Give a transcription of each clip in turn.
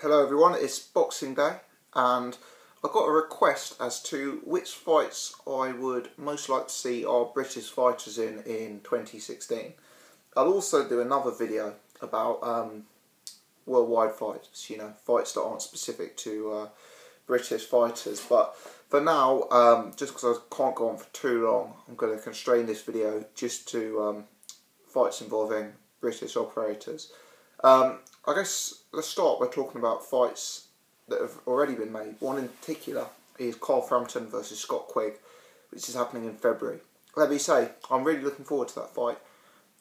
Hello everyone, it's Boxing Day and I got a request as to which fights I would most like to see our British fighters in 2016. I'll also do another video about worldwide fights, fights that aren't specific to British fighters. But for now, just because I can't go on for too long, I'm going to constrain this video just to fights involving British operators. I guess let's start by talking about fights that have already been made. One in particular is Carl Frampton versus Scott Quigg, which is happening in February. Let me say, I'm really looking forward to that fight.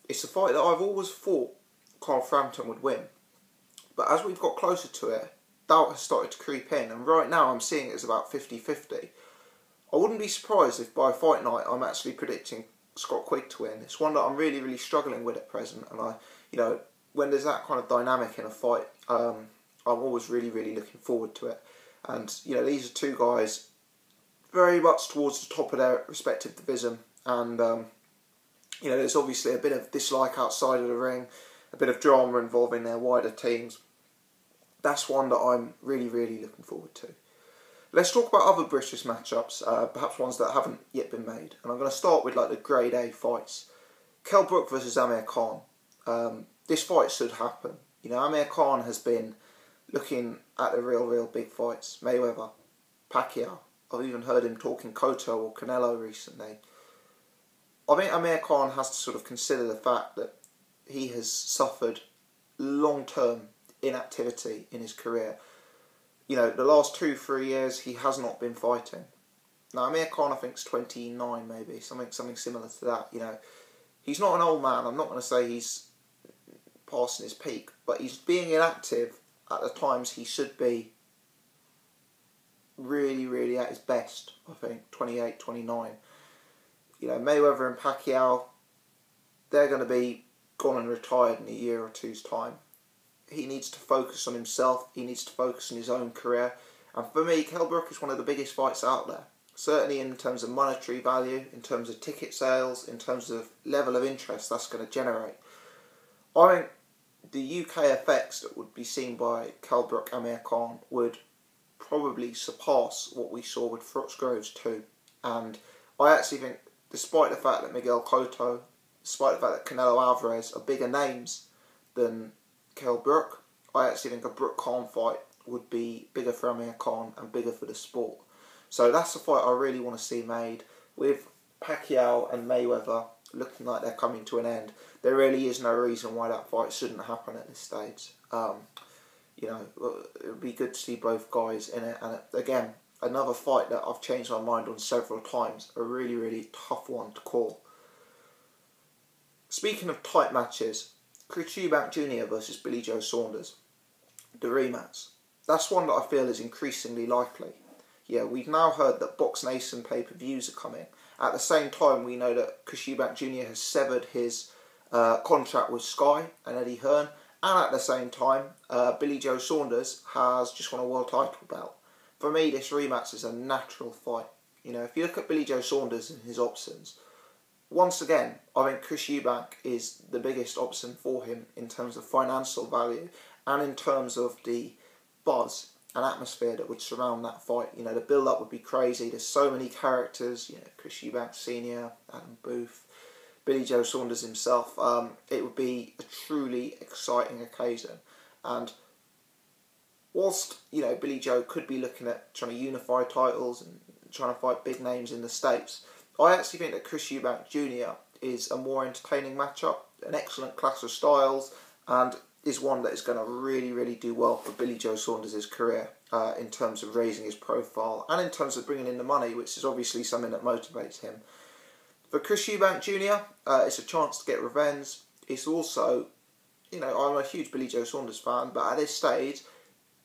It's a fight that I've always thought Carl Frampton would win. But as we've got closer to it, doubt has started to creep in, and right now I'm seeing it as about 50-50. I wouldn't be surprised if by fight night I'm actually predicting Scott Quigg to win. It's one that I'm really struggling with at present, and when there's that kind of dynamic in a fight, I'm always really looking forward to it. And these are two guys very much towards the top of their respective division, and there's obviously a bit of dislike outside of the ring, a bit of drama involving their wider teams. That's one that I'm really looking forward to. Let's talk about other British matchups, perhaps ones that haven't yet been made. And I'm going to start with the Grade A fights. Brook versus Amir Khan. This fight should happen. Amir Khan has been looking at the real big fights. Mayweather, Pacquiao. I've even heard him talking Cotto or Canelo recently. I think Amir Khan has to sort of consider the fact that he has suffered long-term inactivity in his career. The last 2-3 years he has not been fighting. Now Amir Khan, I think, is 29 maybe, something similar to that. He's not an old man. I'm not going to say he's passing his peak, but he's being inactive at the times he should be really at his best. I think 28, 29. Mayweather and Pacquiao, they're going to be gone and retired in a year or two's time. He needs to focus on himself. He needs to focus on his own career. And for me, Brook is one of the biggest fights out there. Certainly in terms of monetary value, in terms of ticket sales, in terms of level of interest that's going to generate. I think the UK effects that would be seen by Brook Amir Khan would probably surpass what we saw with Froch Groves too. And I actually think, despite the fact that Miguel Cotto, despite the fact that Canelo Alvarez are bigger names than Brook, I actually think a Brook Khan fight would be bigger for Amir Khan and bigger for the sport. So that's the fight I really want to see made. With Pacquiao and Mayweather looking like they're coming to an end, there really is no reason why that fight shouldn't happen at this stage. It would be good to see both guys in it. And again, another fight that I've changed my mind on several times. A really tough one to call. Speaking of tight matches, Chris Eubank Jr. versus Billy Joe Saunders. The rematch. That's one that I feel is increasingly likely. Yeah, we've now heard that Box Nation pay-per-views are coming. At the same time, we know that Chris Eubank Jr. has severed his contract with Sky and Eddie Hearn. And at the same time, Billy Joe Saunders has just won a world title belt. For me, this rematch is a natural fight. If you look at Billy Joe Saunders and his options, once again, I think Chris Eubank is the biggest option for him in terms of financial value and in terms of the buzz and atmosphere that would surround that fight. The build-up would be crazy. There's so many characters. Chris Eubank Sr., Adam Booth, Billy Joe Saunders himself. It would be a truly exciting occasion. And whilst Billy Joe could be looking at trying to unify titles and trying to fight big names in the States, I actually think that Chris Eubank Jr. is a more entertaining matchup, an excellent clash of styles, and is one that is going to really do well for Billy Joe Saunders' career in terms of raising his profile and in terms of bringing in the money, which is obviously something that motivates him. For Chris Eubank Jr., it's a chance to get revenge. It's also, I'm a huge Billy Joe Saunders fan, but at this stage,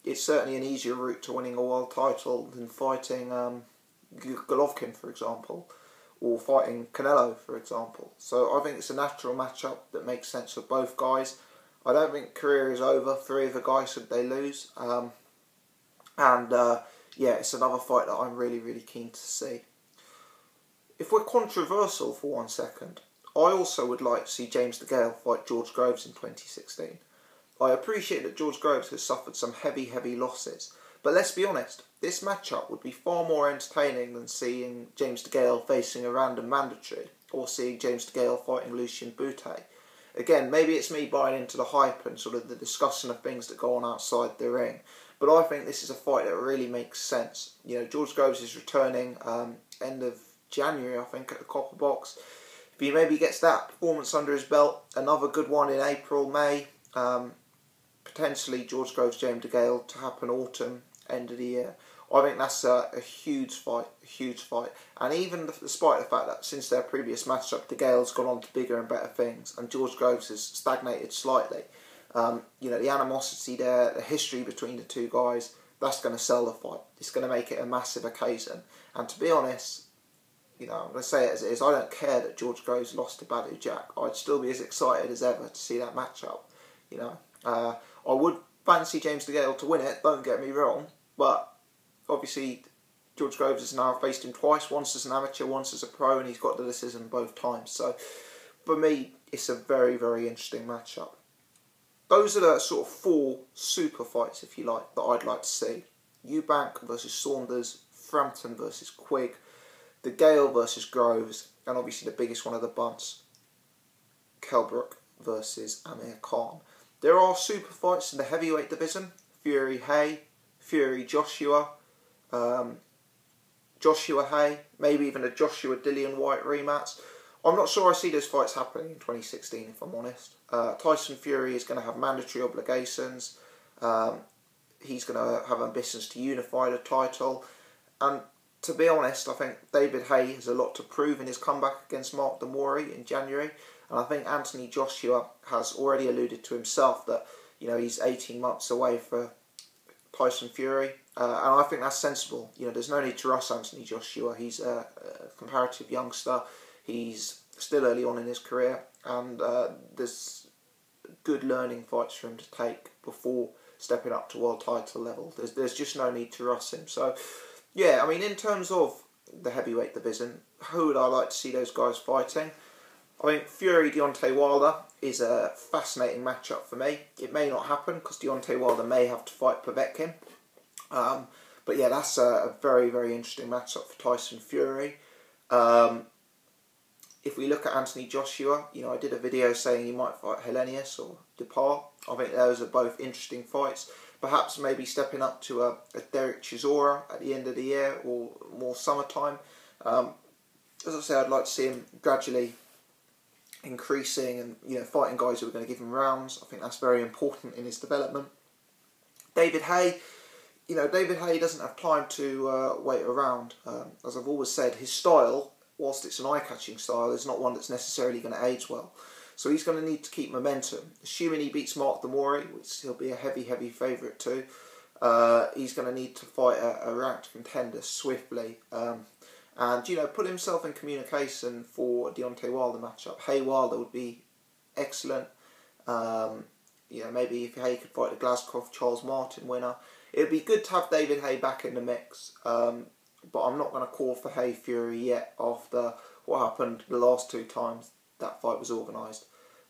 it's certainly an easier route to winning a world title than fighting Golovkin, for example, or fighting Canelo, for example. So I think it's a natural matchup that makes sense for both guys. I don't think career is over for either guy should they lose. It's another fight that I'm really keen to see. If we're controversial for 1 second, I also would like to see James DeGale fight George Groves in 2016. I appreciate that George Groves has suffered some heavy losses, but let's be honest, this matchup would be far more entertaining than seeing James DeGale facing a random mandatory, or seeing James DeGale fighting Lucien Boutte. Again, maybe it's me buying into the hype and sort of the discussion of things that go on outside the ring, but I think this is a fight that really makes sense. You know, George Groves is returning end of January, I think, at the Copper Box. If he maybe gets that performance under his belt, another good one in April, May, potentially George Groves, James DeGale to happen autumn, end of the year. I think that's a huge fight, And even despite the fact that since their previous matchup, DeGale's gone on to bigger and better things, and George Groves has stagnated slightly. You know, the animosity there, the history between the two guys, that's going to sell the fight. It's going to make it a massive occasion. And to be honest, you know, I'm going to say it as it is, I don't care that George Groves lost to Badu Jack. I'd still be as excited as ever to see that matchup. You know, I would fancy James DeGale to win it, don't get me wrong, but obviously George Groves has now faced him twice, once as an amateur, once as a pro, and he's got the decision both times. So for me, it's a very interesting matchup. Those are the sort of 4 super fights, if you like, that I'd like to see. Eubank versus Saunders, Frampton versus Quigg, DeGale versus Groves, and obviously the biggest one of the bunch, Brook versus Amir Khan. There are super fights in the heavyweight division: Fury Haye, Fury Joshua, Joshua Haye, maybe even a Joshua Dillian Whyte rematch. I'm not sure I see those fights happening in 2016, if I'm honest. Tyson Fury is going to have mandatory obligations. He's going to have ambitions to unify the title. And to be honest, I think David Haye has a lot to prove in his comeback against Mark Demori in January. And I think Anthony Joshua has already alluded to himself that, you know, he's 18 months away for Tyson Fury. And I think that's sensible. You know, there's no need to rush Anthony Joshua. He's a comparative youngster. He's still early on in his career. And there's good learning fights for him to take before stepping up to world title level. There's just no need to rush him. So, yeah, I mean, in terms of the heavyweight division, who would I like to see those guys fighting? I think Fury Deontay Wilder is a fascinating matchup for me. It may not happen because Deontay Wilder may have to fight Povetkin. But yeah, that's a very interesting matchup for Tyson Fury. If we look at Anthony Joshua, you know, I did a video saying he might fight Helenius or Depar. I think those are both interesting fights. Perhaps maybe stepping up to a Derek Chisora at the end of the year or more summertime. As I say, I'd like to see him gradually increasing and, you know, fighting guys who are going to give him rounds. I think that's very important in his development. David Haye, you know, David Haye doesn't have time to wait around. As I've always said, his style, whilst it's an eye-catching style, is not one that's necessarily going to age well. So he's going to need to keep momentum. Assuming he beats Mark Demori, which he'll be a heavy favourite to, he's going to need to fight a ranked contender swiftly. And, you know, put himself in communication for a Deontay Wilder matchup. Haye Wilder would be excellent. You know, maybe if Haye could fight the Glasgow Charles Martin winner. It would be good to have David Haye back in the mix. But I'm not going to call for Haye Fury yet after what happened the last 2 times that fight was organised.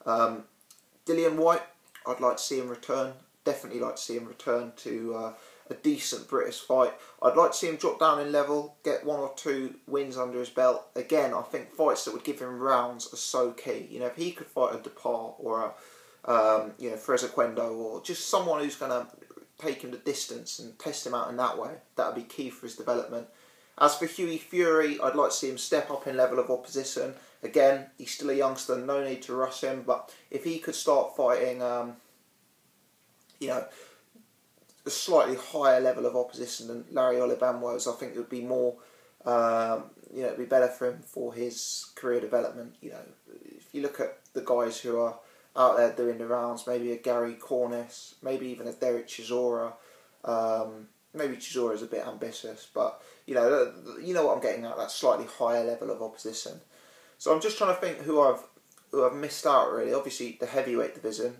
Dillian Whyte, I'd like to see him return. Definitely like to see him return to a decent British fight. I'd like to see him drop down in level, get 1 or 2 wins under his belt. Again, I think fights that would give him rounds are so key. You know, if he could fight a Depar or a you know, Frezequendo, or just someone who's going to take him the distance and test him out in that way, that would be key for his development. As for Hughie Fury, I'd like to see him step up in level of opposition. Again, he's still a youngster, no need to rush him, but if he could start fighting, you know, a slightly higher level of opposition than Larry Olibanwos, I think it would be more, you know, it'd be better for him for his career development. You know, if you look at the guys who are out there doing the rounds, maybe a Gary Cornish, maybe even a Derek Chisora. Maybe Chisora is a bit ambitious, but you know what I'm getting at, that slightly higher level of opposition. So I'm just trying to think who I've missed out really. Obviously the heavyweight division,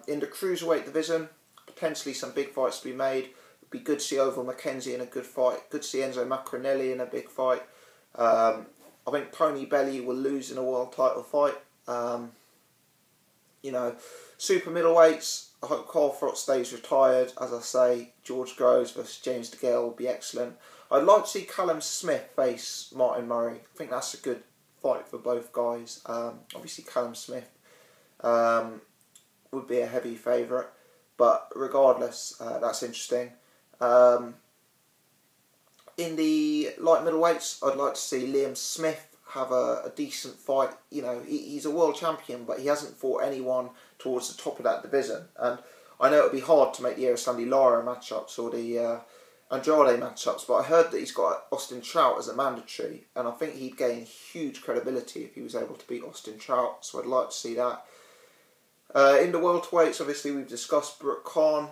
in the cruiserweight division, potentially some big fights to be made. It'd be good to see Oval McKenzie in a good fight. Good to see Enzo Macronelli in a big fight. I think Tony Bellew will lose in a world title fight. You know, super middleweights, I hope Carl Frott stays retired. As I say, George Groves versus James DeGale will be excellent. I'd like to see Callum Smith face Martin Murray. I think that's a good fight for both guys. Obviously Callum Smith would be a heavy favourite, but regardless, that's interesting. In the light middleweights, I'd like to see Liam Smith have a decent fight. You know, he's a world champion, but he hasn't fought anyone towards the top of that division. And I know it would be hard to make the Erislandy Lara matchups or the Andrade matchups, but I heard that he's got Austin Trout as a mandatory, and I think he'd gain huge credibility if he was able to beat Austin Trout, so I'd like to see that. In the welterweights, obviously we've discussed Brook Khan.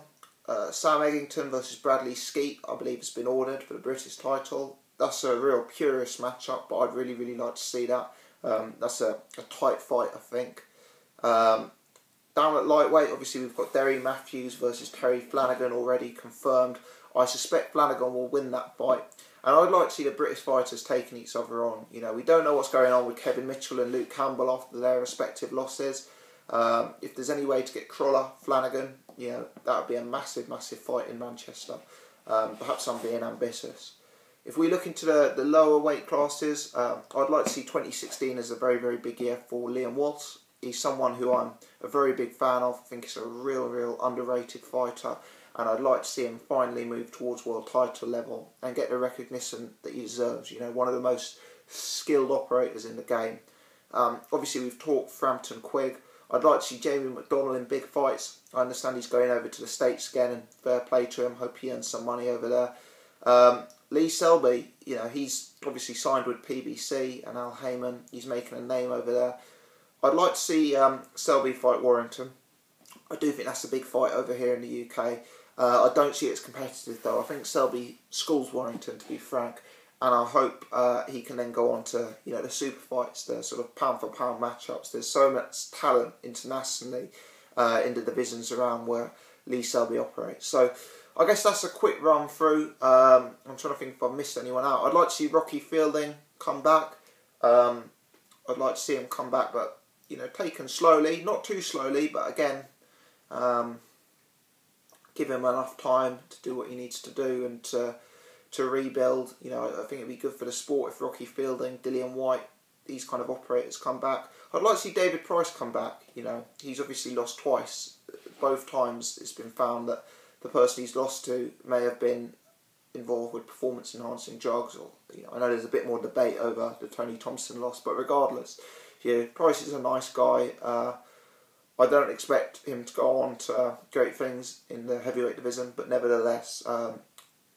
Sam Eggington versus Bradley Skeet, I believe, has been ordered for the British title. That's a real purist matchup, but I'd really, really like to see that. That's a tight fight, I think. Down at lightweight, obviously we've got Derry Matthews versus Terry Flanagan already confirmed. I suspect Flanagan will win that fight. And I'd like to see the British fighters taking each other on. You know, we don't know what's going on with Kevin Mitchell and Luke Campbell after their respective losses. If there's any way to get Crawler, Flanagan, you know, that would be a massive, massive fight in Manchester. Perhaps I'm being ambitious. If we look into the lower weight classes, I'd like to see 2016 as a very, very big year for Liam Waltz. He's someone who I'm a very big fan of. I think he's a real underrated fighter. And I'd like to see him finally move towards world title level and get the recognition that he deserves. You know, one of the most skilled operators in the game. Obviously, we've talked Frampton Quigg. I'd like to see Jamie McDonnell in big fights. I understand he's going over to the States again, and fair play to him. Hope he earns some money over there. Lee Selby, you know, he's obviously signed with PBC and Al Heyman. He's making a name over there. I'd like to see Selby fight Warrington. I do think that's a big fight over here in the UK. I don't see it as competitive though. I think Selby schools Warrington, to be frank, and I hope he can then go on to, you know, the super fights, the sort of pound for pound matchups. There's so much talent internationally in the divisions around where Lee Selby operates. So I guess that's a quick run through. I'm trying to think if I've missed anyone out. I'd like to see Rocky Fielding come back. I'd like to see him come back, but, you know, taken slowly, not too slowly, but again, give him enough time to do what he needs to do and to rebuild. You know, I think it'd be good for the sport if Rocky Fielding, Dillian White, these kind of operators come back. I'd like to see David Price come back. You know, he's obviously lost twice. Both times it's been found that the person he's lost to may have been involved with performance enhancing drugs, or, you know, I know there's a bit more debate over the Tony Thompson loss, but regardless, you know, Price is a nice guy. I don't expect him to go on to great things in the heavyweight division, but nevertheless,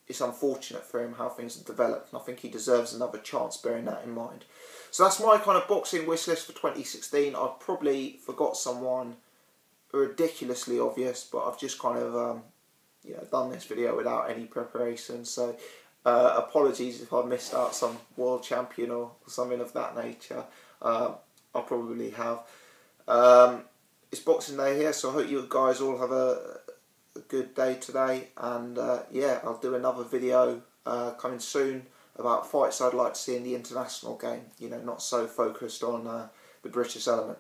it's unfortunate for him how things have developed, and I think he deserves another chance bearing that in mind. So that's my kind of boxing wish list for 2016. I've probably forgot someone ridiculously obvious, but I've just kind of you know, done this video without any preparation, so apologies if I missed out some world champion or something of that nature. I probably have. It's Boxing Day here, so I hope you guys all have a good day today, and yeah, I'll do another video coming soon about fights I'd like to see in the international game, you know, not so focused on the British element.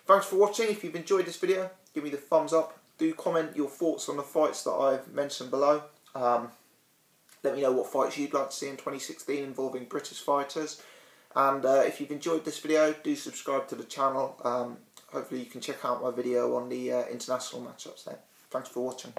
Thanks for watching. If you've enjoyed this video, give me the thumbs up. Do comment your thoughts on the fights that I've mentioned below. Let me know what fights you'd like to see in 2016 involving British fighters. And if you've enjoyed this video, do subscribe to the channel. Hopefully you can check out my video on the international matchups then. Thanks for watching.